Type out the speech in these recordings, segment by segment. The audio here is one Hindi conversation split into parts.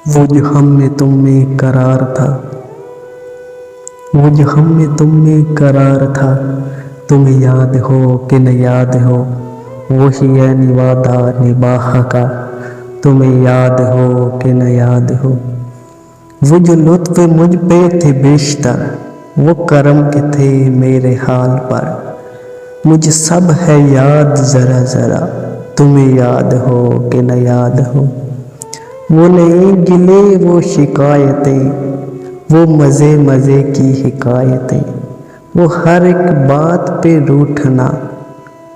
वो जो हम में तुम में करार था, वो जो हम में तुम में करार था, तुम्हें याद हो कि न याद हो, वही है निवादा निबाह का, तुम्हें याद हो कि न याद हो। वो जो लुत्फ़ मुझ पे थे बेशतर, वो करम के थे मेरे हाल पर, मुझे सब है याद ज़रा ज़रा, तुम्हें याद हो कि न याद हो। वो नहीं गिले वो शिकायतें, वो मज़े मज़े की हिकायतें, वो हर एक बात पे रूठना,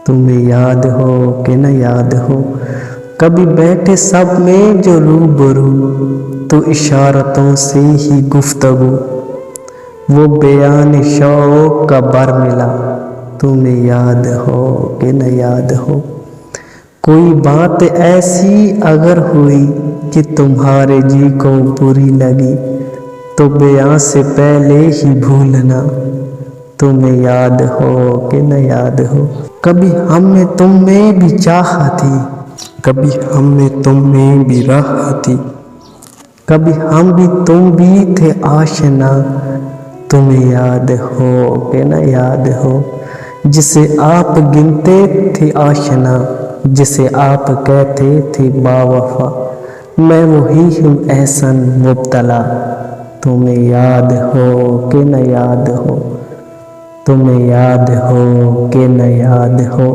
तुम्हें याद हो कि न याद हो। कभी बैठे सब में जो रूबरू, तो इशारतों से ही गुफ्तगू, वो बयान शौक़ का बर मिला, तुम्हें याद हो कि न याद हो। कोई बात ऐसी अगर हुई कि तुम्हारे जी को बुरी लगी, तो बयां से पहले ही भूलना, तुम्हें याद हो कि न याद हो। कभी हम में तुम में भी चाह थी, कभी हम में तुम में भी राह थी, कभी हम भी तुम भी थे आशना, तुम्हें याद हो कि न याद हो। जिसे आप गिनते थे आशना, जिसे आप कहते थे बावफा, मैं वही हूँ एहसन मुब्तला, तुम्हें याद हो कि न याद हो, तुम्हें याद हो कि न याद हो।